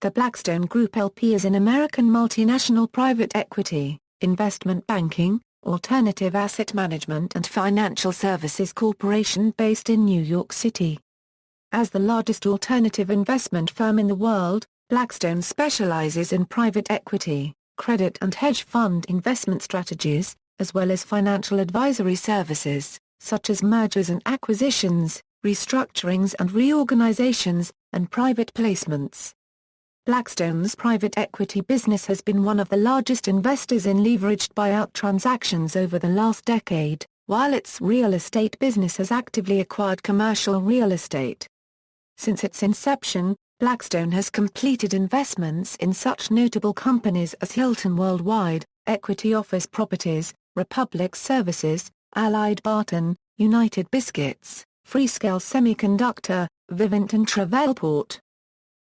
The Blackstone Group L.P. is an American multinational private equity, investment banking, alternative asset management and financial services corporation based in New York City. As the largest alternative investment firm in the world, Blackstone specializes in private equity, credit and hedge fund investment strategies, as well as financial advisory services, such as mergers and acquisitions, restructurings and reorganizations, and private placements. Blackstone's private equity business has been one of the largest investors in leveraged buyout transactions over the last decade, while its real estate business has actively acquired commercial real estate. Since its inception, Blackstone has completed investments in such notable companies as Hilton Worldwide, Equity Office Properties, Republic Services, AlliedBarton, United Biscuits, Freescale Semiconductor, Vivint and Travelport.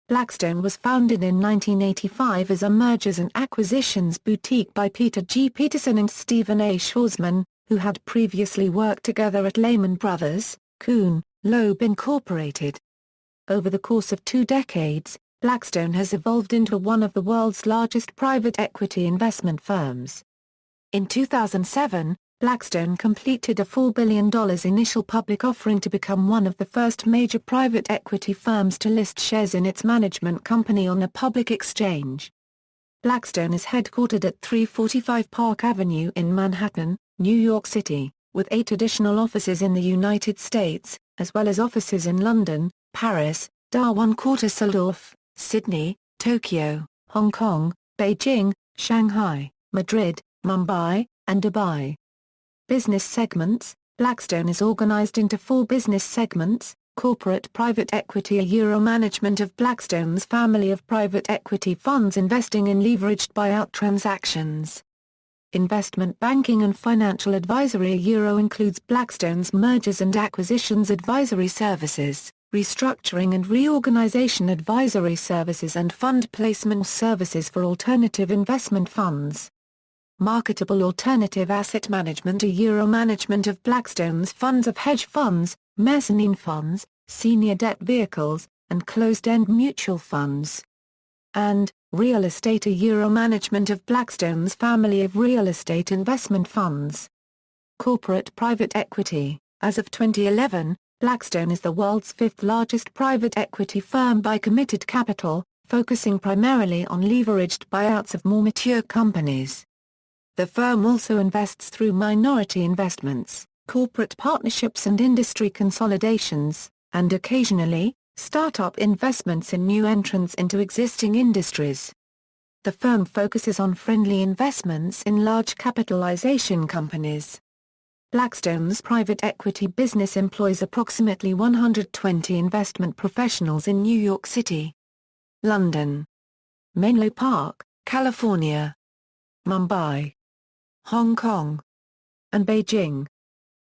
Blackstone was founded in 1985 as a mergers and acquisitions boutique by Peter G. Peterson and Stephen A. Schwarzman, who had previously worked together at Lehman Brothers, Kuhn, Loeb Incorporated. Over the course of 2 decades, Blackstone has evolved into one of the world's largest private equity investment firms. In 2007, Blackstone completed a $4 billion initial public offering to become one of the first major private equity firms to list shares in its management company on a public exchange. Blackstone is headquartered at 345 Park Avenue in Manhattan, New York City, with 8 additional offices in the United States, as well as offices in London, Paris, Darwin Courtausseldorf, Sydney, Tokyo, Hong Kong, Beijing, Shanghai, Madrid, Mumbai, and Dubai. Business segments: Blackstone is organized into 4 business segments: corporate private equity, Euro management of Blackstone's family of private equity funds investing in leveraged buyout transactions. Investment banking and financial advisory, Euro includes Blackstone's mergers and acquisitions advisory services, restructuring and reorganization advisory services and fund placement services for alternative investment funds. Marketable alternative asset management, a Euro management of Blackstone's funds of hedge funds, mezzanine funds, senior debt vehicles, and closed-end mutual funds. And real estate, a Euro management of Blackstone's family of real estate investment funds. Corporate private equity: as of 2011, Blackstone is the world's 5th largest private equity firm by committed capital, focusing primarily on leveraged buyouts of more mature companies. The firm also invests through minority investments, corporate partnerships and industry consolidations, and occasionally, startup investments in new entrants into existing industries. The firm focuses on friendly investments in large capitalization companies. Blackstone's private equity business employs approximately 120 investment professionals in New York City, London, Menlo Park, California, Mumbai, Hong Kong, and Beijing.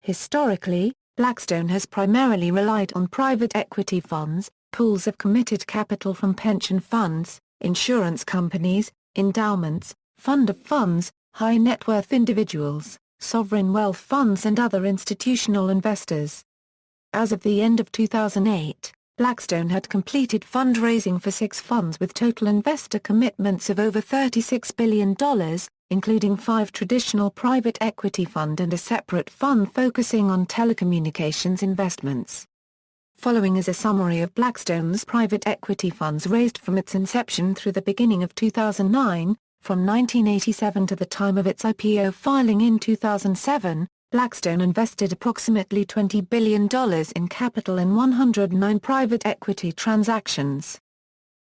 Historically, Blackstone has primarily relied on private equity funds, pools of committed capital from pension funds, insurance companies, endowments, fund of funds, high net worth individuals, sovereign wealth funds and other institutional investors. As of the end of 2008, Blackstone had completed fundraising for 6 funds with total investor commitments of over $36 billion, including 5 traditional private equity fund and a separate fund focusing on telecommunications investments. Following is a summary of Blackstone's private equity funds raised from its inception through the beginning of 2009, from 1987 to the time of its IPO filing in 2007. Blackstone invested approximately $20 billion in capital in 109 private equity transactions.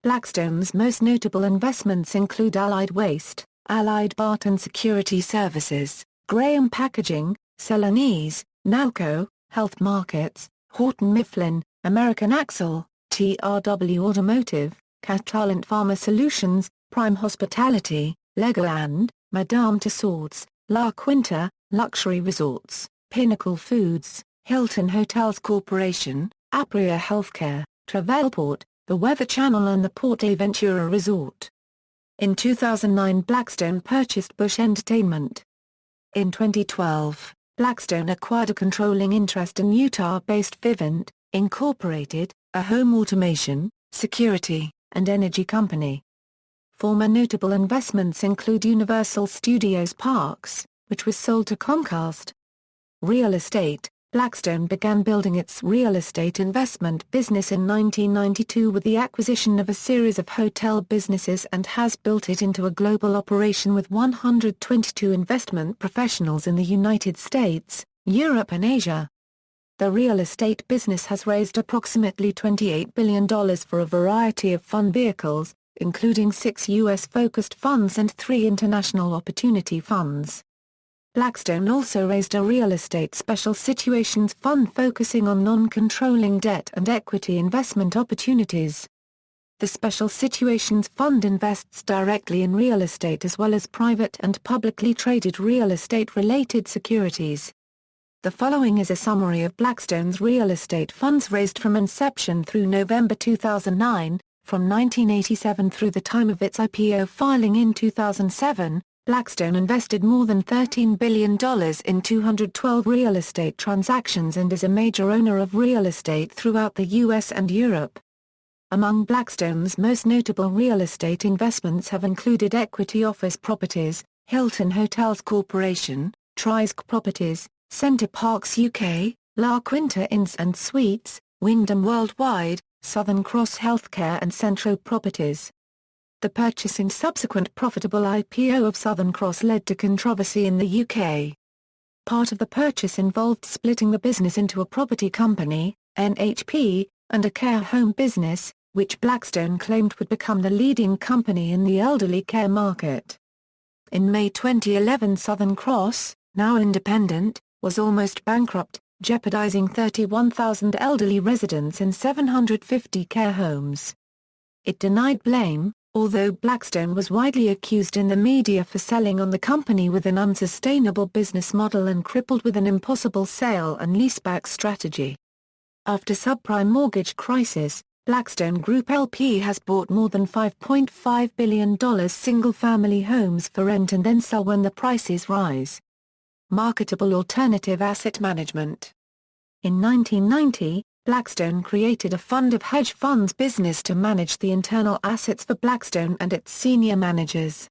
Blackstone's most notable investments include Allied Waste, AlliedBarton Security Services, Graham Packaging, Celanese, Nalco, Health Markets, Houghton Mifflin, American Axle, TRW Automotive, Catalent Pharma Solutions, Prime Hospitality, Legoland, Madame Tussauds, La Quinta, Luxury Resorts, Pinnacle Foods, Hilton Hotels Corporation, Apria Healthcare, Travelport, the Weather Channel and the PortAventura Resort. In 2009, Blackstone purchased Bush Entertainment. In 2012, Blackstone acquired a controlling interest in Utah-based Vivint, Incorporated, a home automation, security, and energy company. Former notable investments include Universal Studios Parks, which was sold to Comcast. Real estate. Blackstone began building its real estate investment business in 1992 with the acquisition of a series of hotel businesses and has built it into a global operation with 122 investment professionals in the United States, Europe and Asia. The real estate business has raised approximately $28 billion for a variety of fund vehicles, including 6 U.S.-focused funds and 3 international opportunity funds. Blackstone also raised a real estate special situations fund focusing on non-controlling debt and equity investment opportunities. The Special Situations Fund invests directly in real estate as well as private and publicly traded real estate-related securities. The following is a summary of Blackstone's real estate funds raised from inception through November 2009, from 1987 through the time of its IPO filing in 2007. Blackstone invested more than $13 billion in 212 real estate transactions and is a major owner of real estate throughout the U.S. and Europe. Among Blackstone's most notable real estate investments have included equity office properties, Hilton Hotels Corporation, Trisk Properties, Center Parcs UK, La Quinta Inns and Suites, Wyndham Worldwide, Southern Cross Healthcare and Centro Properties. The purchase and subsequent profitable IPO of Southern Cross led to controversy in the UK. Part of the purchase involved splitting the business into a property company, NHP, and a care home business, which Blackstone claimed would become the leading company in the elderly care market. In May 2011, Southern Cross, now independent, was almost bankrupt, jeopardizing 31,000 elderly residents in 750 care homes. It denied blame, although Blackstone was widely accused in the media for selling on the company with an unsustainable business model and crippled with an impossible sale and leaseback strategy. After subprime mortgage crisis, Blackstone Group L.P. has bought more than $5.5 billion single-family homes for rent and then sell when the prices rise. Marketable alternative asset management. In 1990, Blackstone created a fund of hedge funds business to manage the internal assets for Blackstone and its senior managers.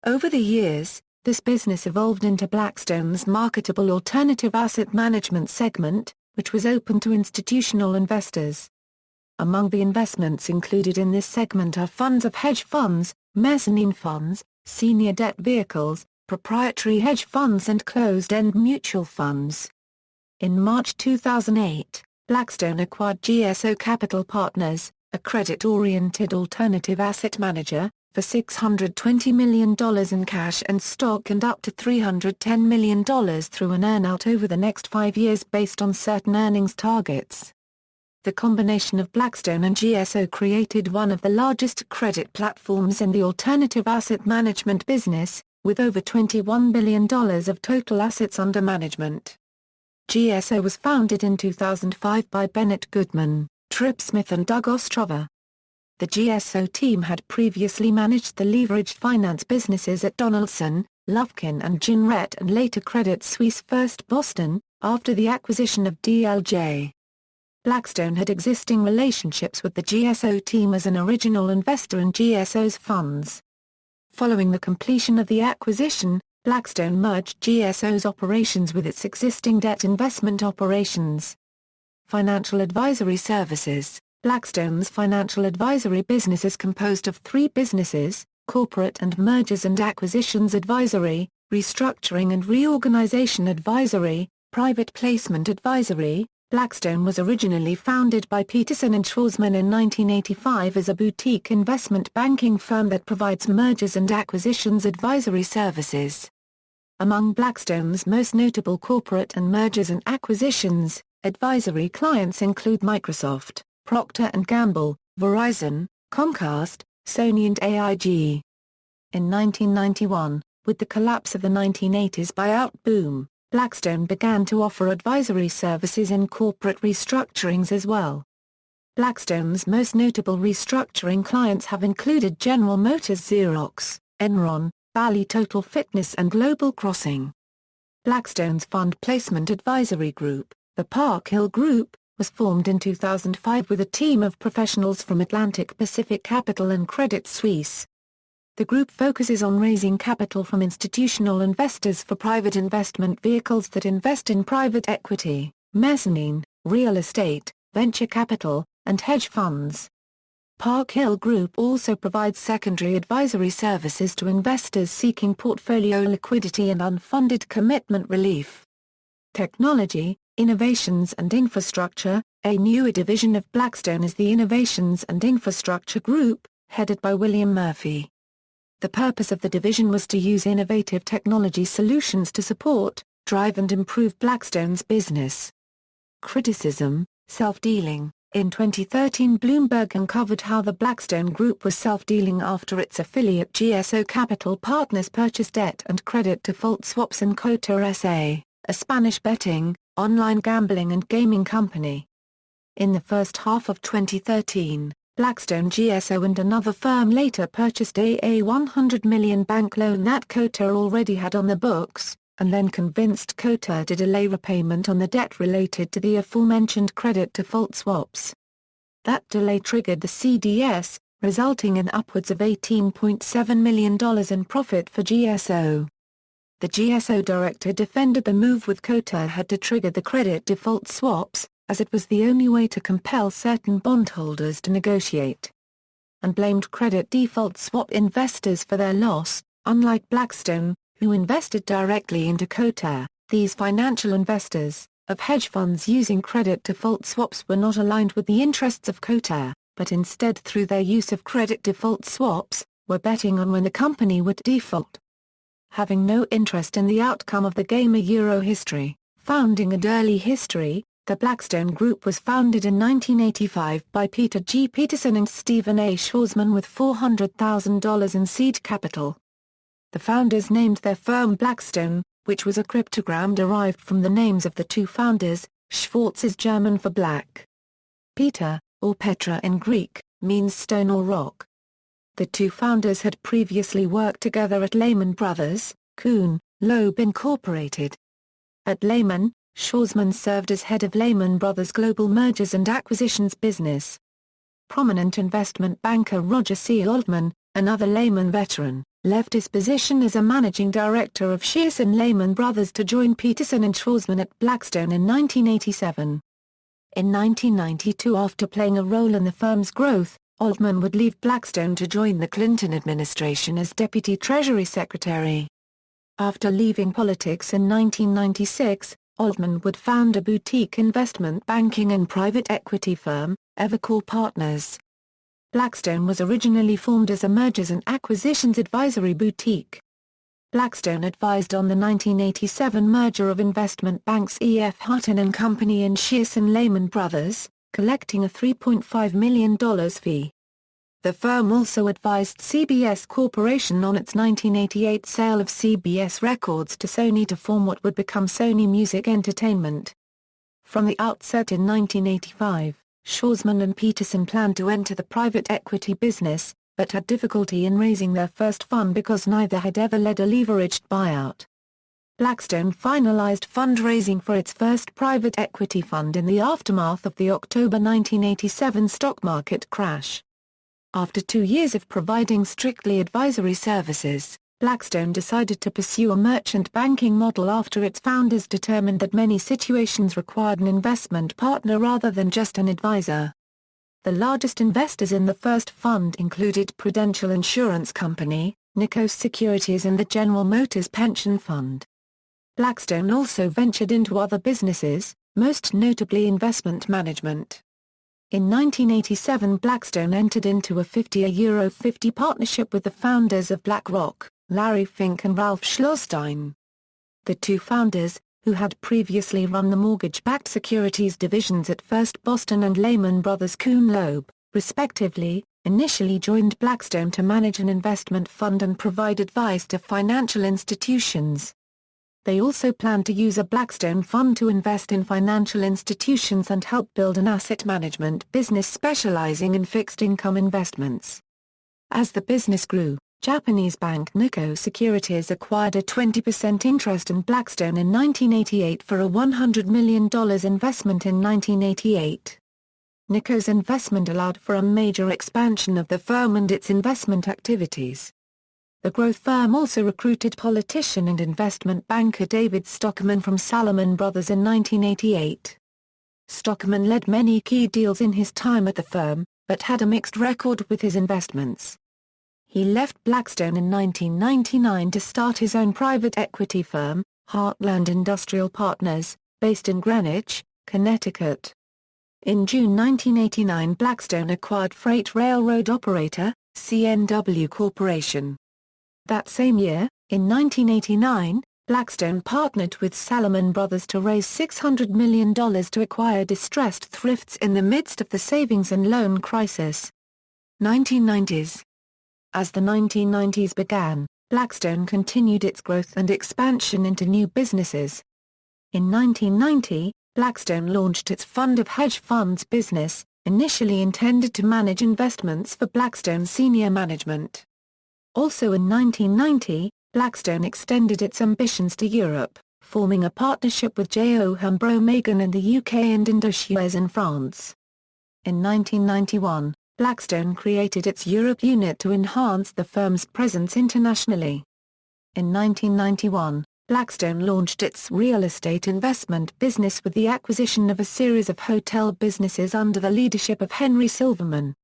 Over the years, this business evolved into Blackstone's marketable alternative asset management segment, which was open to institutional investors. Among the investments included in this segment are funds of hedge funds, mezzanine funds, senior debt vehicles, proprietary hedge funds and closed-end mutual funds. In March 2008, Blackstone acquired GSO Capital Partners, a credit-oriented alternative asset manager, for $620 million in cash and stock and up to $310 million through an earn-out over the next 5 years based on certain earnings targets. The combination of Blackstone and GSO created one of the largest credit platforms in the alternative asset management business, with over $21 billion of total assets under management. GSO was founded in 2005 by Bennett Goodman, Tripp Smith and Doug Ostrover. The GSO team had previously managed the leveraged finance businesses at Donaldson, Lufkin and Ginrette and later Credit Suisse First Boston, after the acquisition of DLJ. Blackstone had existing relationships with the GSO team as an original investor in GSO's funds. Following the completion of the acquisition, Blackstone merged GSO's operations with its existing debt investment operations. Financial advisory services. Blackstone's financial advisory business is composed of 3 businesses: corporate and mergers and acquisitions advisory, restructuring and reorganization advisory, private placement advisory. Blackstone was originally founded by Peterson and Schwarzman in 1985 as a boutique investment banking firm that provides mergers and acquisitions advisory services. Among Blackstone's most notable corporate and mergers and acquisitions advisory clients include Microsoft, Procter & Gamble, Verizon, Comcast, Sony and AIG. In 1991, with the collapse of the 1980s buyout boom, Blackstone began to offer advisory services in corporate restructurings as well. Blackstone's most notable restructuring clients have included General Motors, Xerox, Enron, Bally Total Fitness and Global Crossing. Blackstone's fund placement advisory group, the Park Hill Group, was formed in 2005 with a team of professionals from Atlantic Pacific Capital and Credit Suisse. The group focuses on raising capital from institutional investors for private investment vehicles that invest in private equity, mezzanine, real estate, venture capital, and hedge funds. Park Hill Group also provides secondary advisory services to investors seeking portfolio liquidity and unfunded commitment relief. Technology, Innovations and Infrastructure, a newer division of Blackstone is the Innovations and Infrastructure Group, headed by William Murphy. The purpose of the division was to use innovative technology solutions to support, drive and improve Blackstone's business. Criticism, self-dealing. In 2013 Bloomberg uncovered how the Blackstone Group was self-dealing after its affiliate GSO Capital Partners purchased debt and credit default swaps in Cota S.A., a Spanish betting, online gambling and gaming company. In the first half of 2013, Blackstone GSO and another firm later purchased a $100 million bank loan that Cota already had on the books, and then convinced Cota to delay repayment on the debt related to the aforementioned credit default swaps. That delay triggered the CDS, resulting in upwards of $18.7 million in profit for GSO. The GSO director defended the move with Cota had to trigger the credit default swaps, as it was the only way to compel certain bondholders to negotiate, and blamed credit default swap investors for their loss. Unlike Blackstone, who invested directly into Cota, these financial investors, of hedge funds using credit default swaps were not aligned with the interests of Cota, but instead through their use of credit default swaps, were betting on when the company would default. Having no interest in the outcome of the game. History, founding and early history. The Blackstone Group was founded in 1985 by Peter G. Peterson and Stephen A. Schwarzman with $400,000 in seed capital. The founders named their firm Blackstone, which was a cryptogram derived from the names of the two founders. Schwarz is German for black. Peter, or Petra in Greek, means stone or rock. The two founders had previously worked together at Lehman Brothers, Kuhn, Loeb Incorporated. At Lehman, Schwarzman served as head of Lehman Brothers' global mergers and acquisitions business. Prominent investment banker Roger C. Altman, another Lehman veteran, left his position as a managing director of Shearson Lehman Brothers to join Peterson and Schwarzman at Blackstone in 1987. In 1992, after playing a role in the firm's growth, Altman would leave Blackstone to join the Clinton administration as Deputy Treasury Secretary. After leaving politics in 1996, Altman would found a boutique investment banking and private equity firm, Evercore Partners. Blackstone was originally formed as a mergers and acquisitions advisory boutique. Blackstone advised on the 1987 merger of investment banks E.F. Hutton & Company and Shearson Lehman Brothers, collecting a $3.5 million fee. The firm also advised CBS Corporation on its 1988 sale of CBS Records to Sony to form what would become Sony Music Entertainment. From the outset in 1985, Schwarzman and Peterson planned to enter the private equity business, but had difficulty in raising their first fund because neither had ever led a leveraged buyout. Blackstone finalized fundraising for its first private equity fund in the aftermath of the October 1987 stock market crash. After 2 years of providing strictly advisory services, Blackstone decided to pursue a merchant banking model after its founders determined that many situations required an investment partner rather than just an advisor. The largest investors in the first fund included Prudential Insurance Company, Nikos Securities and the General Motors Pension Fund. Blackstone also ventured into other businesses, most notably investment management. In 1987 Blackstone entered into a €50 partnership with the founders of BlackRock, Larry Fink and Ralph Schlosstein. The two founders, who had previously run the mortgage-backed securities divisions at First Boston and Lehman Brothers Kuhn Loeb, respectively, initially joined Blackstone to manage an investment fund and provide advice to financial institutions. They also planned to use a Blackstone fund to invest in financial institutions and help build an asset management business specializing in fixed income investments. As the business grew, Japanese bank Nikko Securities acquired a 20% interest in Blackstone in 1988 for a $100 million investment in 1988. Nikko's investment allowed for a major expansion of the firm and its investment activities. The growth firm also recruited politician and investment banker David Stockman from Salomon Brothers in 1988. Stockman led many key deals in his time at the firm, but had a mixed record with his investments. He left Blackstone in 1999 to start his own private equity firm, Heartland Industrial Partners, based in Greenwich, Connecticut. In June 1989 Blackstone acquired freight railroad operator, C&W Corporation. That same year, in 1989, Blackstone partnered with Salomon Brothers to raise $600 million to acquire distressed thrifts in the midst of the savings and loan crisis. 1990s. As the 1990s began, Blackstone continued its growth and expansion into new businesses. In 1990, Blackstone launched its fund of hedge funds business, initially intended to manage investments for Blackstone senior management. Also in 1990, Blackstone extended its ambitions to Europe, forming a partnership with J.O. Hambro-Meghan in the UK and Indosuez in France. In 1991, Blackstone created its Europe unit to enhance the firm's presence internationally. In 1991, Blackstone launched its real estate investment business with the acquisition of a series of hotel businesses under the leadership of Henry Silverman.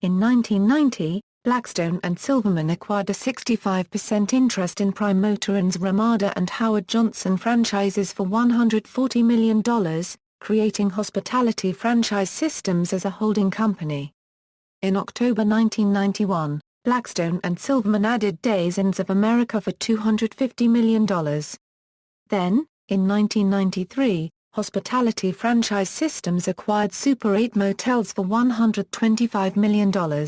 In 1990, Blackstone and Silverman acquired a 65% interest in Prime Motorin's Ramada and Howard Johnson franchises for $140 million, creating Hospitality Franchise Systems as a holding company. In October 1991, Blackstone and Silverman added Days Inns of America for $250 million. Then, in 1993, Hospitality Franchise Systems acquired Super 8 Motels for $125 million.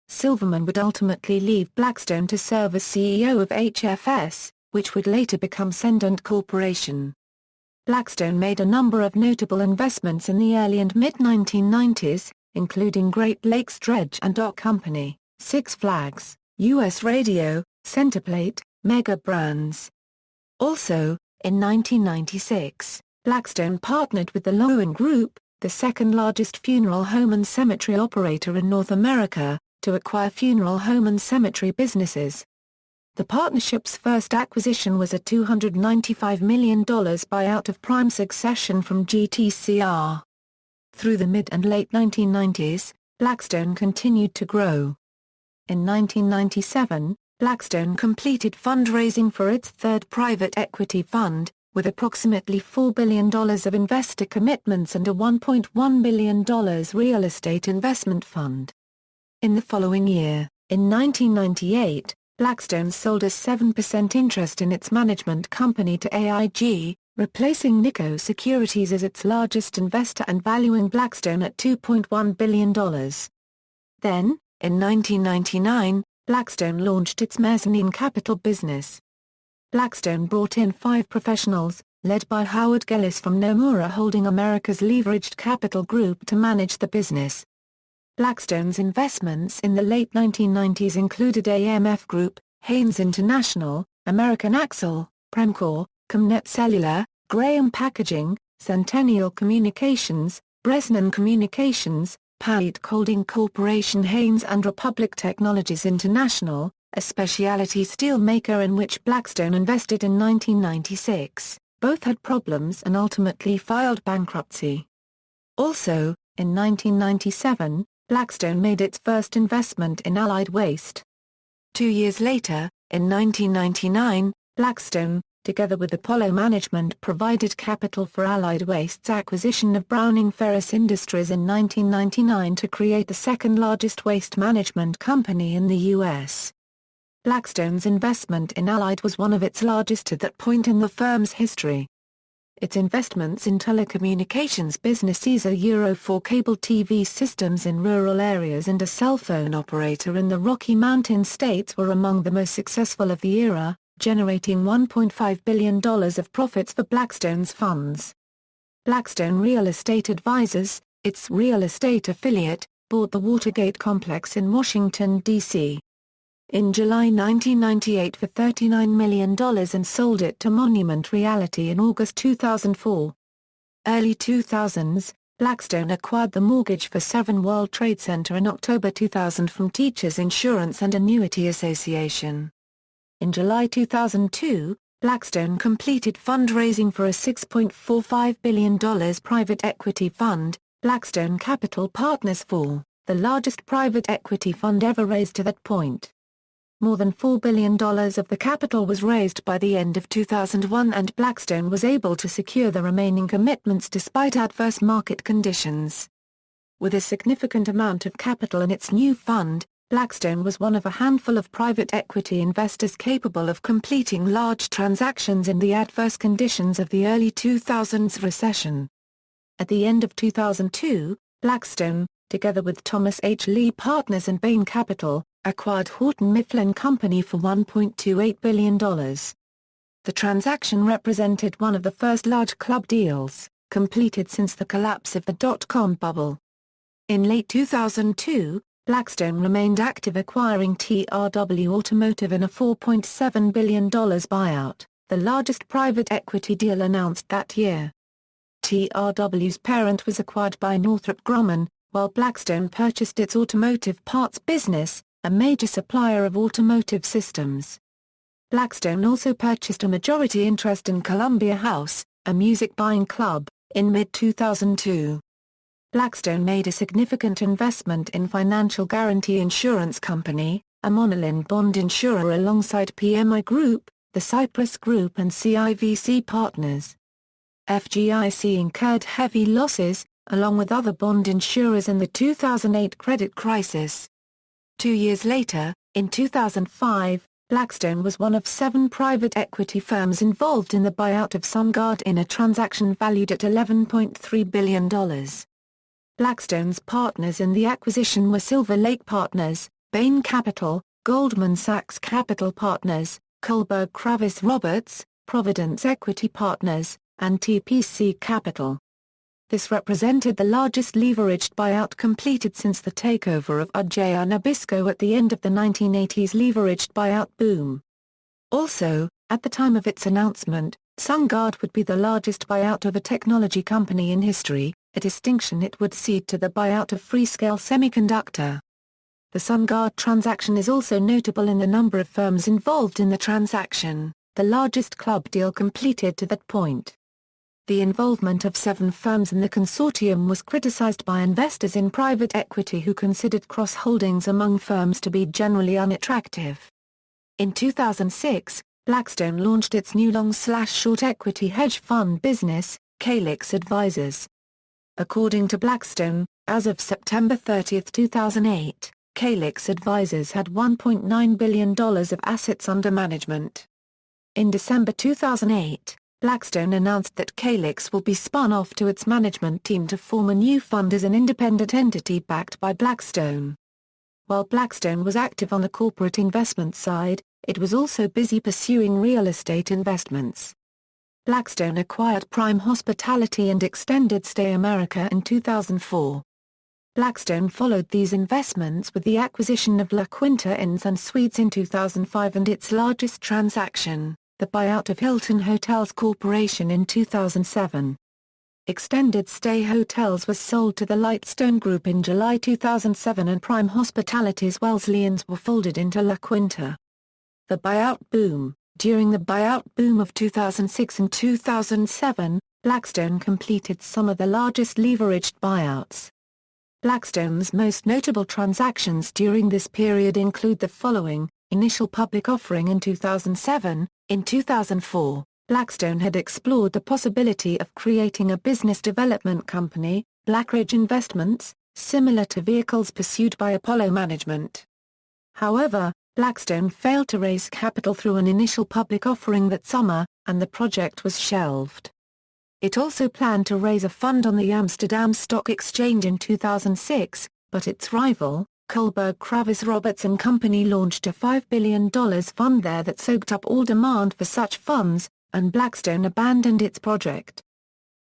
Silverman would ultimately leave Blackstone to serve as CEO of HFS, which would later become Cendant Corporation. Blackstone made a number of notable investments in the early and mid-1990s, including Great Lakes Dredge and Dock Company, Six Flags, U.S. Radio, Centerplate, Mega Brands. Also, in 1996, Blackstone partnered with the Loewen Group, the second-largest funeral home and cemetery operator in North America, to acquire funeral home and cemetery businesses. The partnership's first acquisition was a $295 million buyout of Prime Succession from GTCR. Through the mid and late 1990s, Blackstone continued to grow. In 1997, Blackstone completed fundraising for its third private equity fund, with approximately $4 billion of investor commitments and a $1.1 billion real estate investment fund. In the following year, in 1998, Blackstone sold a 7% interest in its management company to AIG, replacing Nikko Securities as its largest investor and valuing Blackstone at $2.1 billion. Then, in 1999, Blackstone launched its mezzanine capital business. Blackstone brought in 5 professionals, led by Howard Gellis from Nomura Holding America's Leveraged Capital Group to manage the business. Blackstone's investments in the late 1990s included AMF Group, Haynes International, American Axle, Premcor, Comnet Cellular, Graham Packaging, Centennial Communications, Bresnan Communications, Pate Holding Corporation Haynes and Republic Technologies International, a specialty steel maker in which Blackstone invested in 1996. Both had problems and ultimately filed bankruptcy. Also, in 1997, Blackstone made its first investment in Allied Waste. 2 years later, in 1999, Blackstone, together with Apollo Management, provided capital for Allied Waste's acquisition of Browning Ferris Industries in 1999 to create the second-largest waste management company in the U.S. Blackstone's investment in Allied was one of its largest at that point in the firm's history. Its investments in telecommunications businesses are Euro4 cable TV systems in rural areas and a cell phone operator in the Rocky Mountain states were among the most successful of the era, generating $1.5 billion of profits for Blackstone's funds. Blackstone Real Estate Advisors, its real estate affiliate, bought the Watergate complex in Washington, D.C. in July 1998 for $39 million and sold it to Monument Realty in August 2004. Early 2000s, Blackstone acquired the mortgage for 7 World Trade Center in October 2000 from Teachers Insurance and Annuity Association. In July 2002, Blackstone completed fundraising for a $6.45 billion private equity fund, Blackstone Capital Partners IV, the largest private equity fund ever raised to that point. More than $4 billion of the capital was raised by the end of 2001 and Blackstone was able to secure the remaining commitments despite adverse market conditions. With a significant amount of capital in its new fund, Blackstone was one of a handful of private equity investors capable of completing large transactions in the adverse conditions of the early 2000s recession. At the end of 2002, Blackstone, together with Thomas H. Lee Partners and Bain Capital, acquired Houghton Mifflin Company for $1.28 billion. The transaction represented one of the first large club deals, completed since the collapse of the dot-com bubble. In late 2002, Blackstone remained active acquiring TRW Automotive in a $4.7 billion buyout, the largest private equity deal announced that year. TRW's parent was acquired by Northrop Grumman, while Blackstone purchased its automotive parts business, a major supplier of automotive systems. Blackstone also purchased a majority interest in Columbia House, a music buying club, in mid-2002. Blackstone made a significant investment in Financial Guarantee Insurance Company, a monoline bond insurer alongside PMI Group, the Cyprus Group and CIVC Partners. FGIC incurred heavy losses, along with other bond insurers in the 2008 credit crisis. 2 years later, in 2005, Blackstone was one of 7 private equity firms involved in the buyout of SunGard in a transaction valued at $11.3 billion. Blackstone's partners in the acquisition were Silver Lake Partners, Bain Capital, Goldman Sachs Capital Partners, Kohlberg Kravis Roberts, Providence Equity Partners, and TPC Capital. This represented the largest leveraged buyout completed since the takeover of Ajaya Nabisco at the end of the 1980s leveraged buyout boom. Also, at the time of its announcement, SunGard would be the largest buyout of a technology company in history, a distinction it would cede to the buyout of Freescale Semiconductor. The SunGard transaction is also notable in the number of firms involved in the transaction, the largest club deal completed to that point. The involvement of 7 firms in the consortium was criticized by investors in private equity who considered cross-holdings among firms to be generally unattractive. In 2006, Blackstone launched its new long/short equity hedge fund business, Calyx Advisors. According to Blackstone, as of September 30, 2008, Calyx Advisors had $1.9 billion of assets under management. In December 2008, Blackstone announced that Calyx will be spun off to its management team to form a new fund as an independent entity backed by Blackstone. While Blackstone was active on the corporate investment side, it was also busy pursuing real estate investments. Blackstone acquired Prime Hospitality and Extended Stay America in 2004. Blackstone followed these investments with the acquisition of La Quinta Inns and Suites in 2005 and its largest transaction, the buyout of Hilton Hotels Corporation in 2007. Extended Stay Hotels was sold to the Blackstone Group in July 2007 and Prime Hospitality's Wesleyans were folded into La Quinta. The buyout boom. During the buyout boom of 2006 and 2007, Blackstone completed some of the largest leveraged buyouts. Blackstone's most notable transactions during this period include the following: initial public offering in 2007. In 2004, Blackstone had explored the possibility of creating a business development company, Blackridge Investments, similar to vehicles pursued by Apollo Management. However, Blackstone failed to raise capital through an initial public offering that summer, and the project was shelved. It also planned to raise a fund on the Amsterdam Stock Exchange in 2006, but its rival, Kohlberg Kravis Roberts & Company launched a $5 billion fund there that soaked up all demand for such funds, and Blackstone abandoned its project.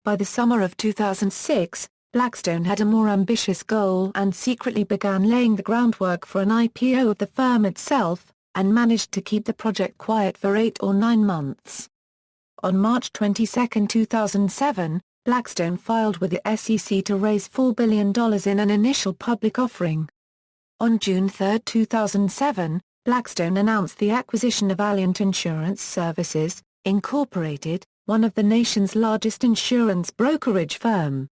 By the summer of 2006, Blackstone had a more ambitious goal and secretly began laying the groundwork for an IPO of the firm itself, and managed to keep the project quiet for 8 or 9 months. On March 22, 2007, Blackstone filed with the SEC to raise $4 billion in an initial public offering. On June 3, 2007, Blackstone announced the acquisition of Alliant Insurance Services, Incorporated, one of the nation's largest insurance brokerage firm.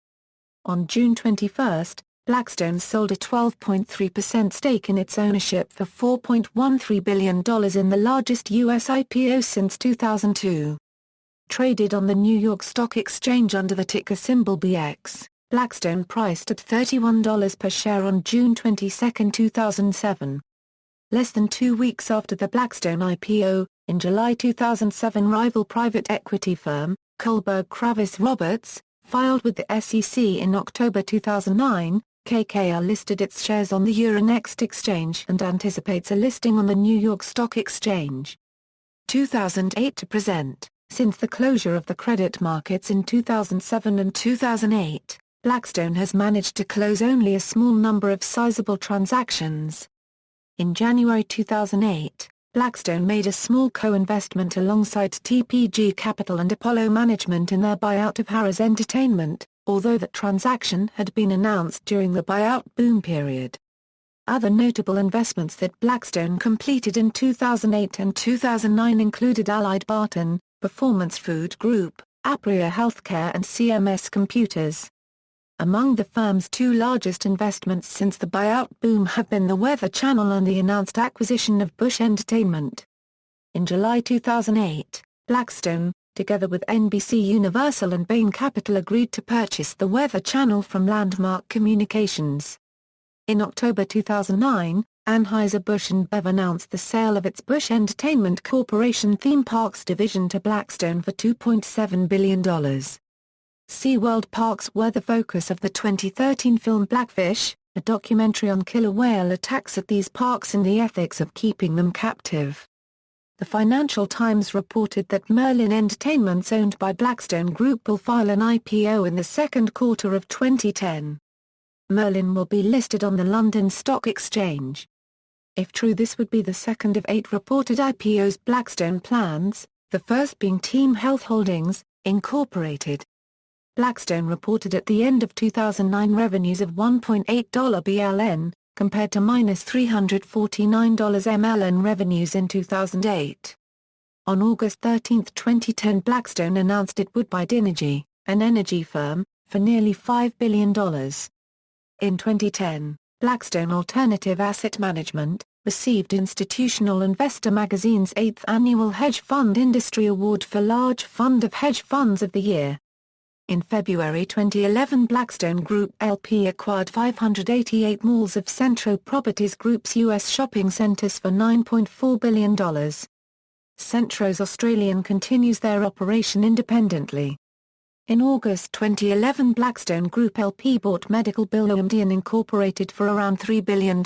On June 21, Blackstone sold a 12.3% stake in its ownership for $4.13 billion in the largest U.S. IPO since 2002. Traded on the New York Stock Exchange under the ticker symbol BX, Blackstone priced at $31 per share on June 22, 2007. Less than 2 weeks after the Blackstone IPO, in July 2007, rival private equity firm, Kohlberg Kravis Roberts, filed with the SEC in October 2009, KKR listed its shares on the Euronext exchange and anticipates a listing on the New York Stock Exchange. 2008 to present. Since the closure of the credit markets in 2007 and 2008, Blackstone has managed to close only a small number of sizable transactions. In January 2008, Blackstone made a small co-investment alongside TPG Capital and Apollo Management in their buyout of Harrah's Entertainment, although that transaction had been announced during the buyout boom period. Other notable investments that Blackstone completed in 2008 and 2009 included AlliedBarton, Performance Food Group, Apria Healthcare and CMS Computers. Among the firm's 2 largest investments since the buyout boom have been the Weather Channel and the announced acquisition of Bush Entertainment. In July 2008, Blackstone, together with NBC Universal and Bain Capital, agreed to purchase the Weather Channel from Landmark Communications. In October 2009, Anheuser-Busch InBev announced the sale of its Bush Entertainment Corporation theme parks division to Blackstone for $2.7 billion. SeaWorld parks were the focus of the 2013 film Blackfish, a documentary on killer whale attacks at these parks and the ethics of keeping them captive. The Financial Times reported that Merlin Entertainments, owned by Blackstone Group, will file an IPO in the second quarter of 2010. Merlin will be listed on the London Stock Exchange. If true, this would be the second of 8 reported IPOs Blackstone plans, the first being Team Health Holdings, Incorporated. Blackstone reported at the end of 2009 revenues of $1.8 BLN, compared to -$349 MLN revenues in 2008. On August 13, 2010, Blackstone announced it would buy Dinergy, an energy firm, for nearly $5 billion. In 2010, Blackstone Alternative Asset Management received Institutional Investor magazine's 8th annual Hedge Fund Industry Award for Large Fund of Hedge Funds of the Year. In February 2011, Blackstone Group L.P. acquired 588 malls of Centro Properties Group's U.S. shopping centers for $9.4 billion. Centro's Australian continues their operation independently. In August 2011, Blackstone Group L.P. bought Medical Billion Incorporated for around $3 billion.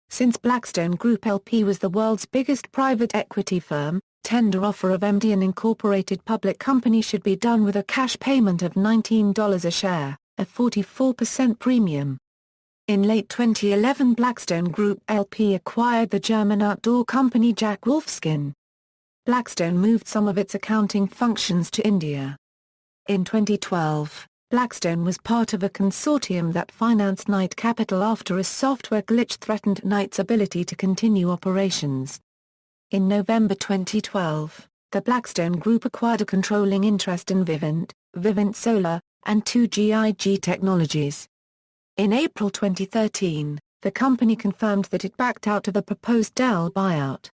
Since Blackstone Group L.P. was the world's biggest private equity firm, tender offer of MDN Incorporated public company should be done with a cash payment of $19 a share, a 44% premium. In late 2011, Blackstone Group L.P. acquired the German outdoor company Jack Wolfskin. Blackstone moved some of its accounting functions to India. In 2012, Blackstone was part of a consortium that financed Knight Capital after a software glitch threatened Knight's ability to continue operations. In November 2012, the Blackstone Group acquired a controlling interest in Vivint Solar, and 2GIG Technologies. In April 2013, the company confirmed that it backed out of the proposed Dell buyout.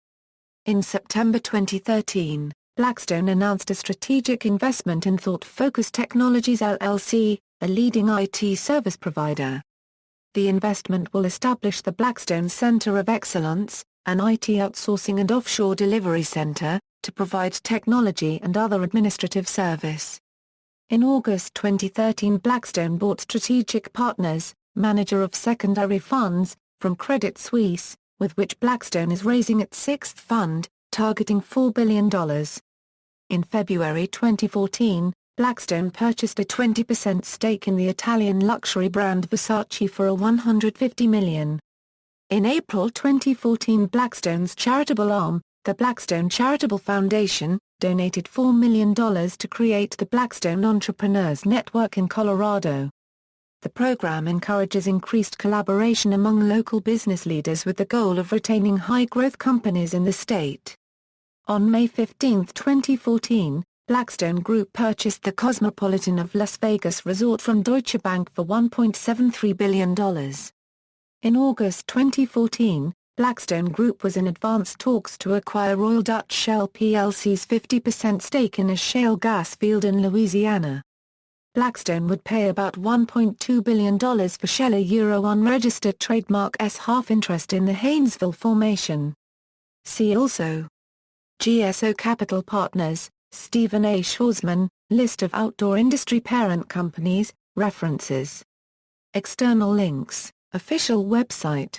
In September 2013, Blackstone announced a strategic investment in Thought Focus Technologies LLC, a leading IT service provider. The investment will establish the Blackstone Center of Excellence, an IT outsourcing and offshore delivery center, to provide technology and other administrative service. In August 2013, Blackstone bought Strategic Partners, manager of secondary funds, from Credit Suisse, with which Blackstone is raising its 6th fund, targeting $4 billion. In February 2014, Blackstone purchased a 20% stake in the Italian luxury brand Versace for a $150 million. In April 2014, Blackstone's charitable arm, the Blackstone Charitable Foundation, donated $4 million to create the Blackstone Entrepreneurs Network in Colorado. The program encourages increased collaboration among local business leaders with the goal of retaining high-growth companies in the state. On May 15, 2014, Blackstone Group purchased the Cosmopolitan of Las Vegas Resort from Deutsche Bank for $1.73 billion. In August 2014, Blackstone Group was in advanced talks to acquire Royal Dutch Shell plc's 50% stake in a shale gas field in Louisiana. Blackstone would pay about $1.2 billion for Shell a unregistered trademark S half interest in the Haynesville Formation. See also: GSO Capital Partners, Stephen A. Schwarzman, List of outdoor industry parent companies, references. External links, official website.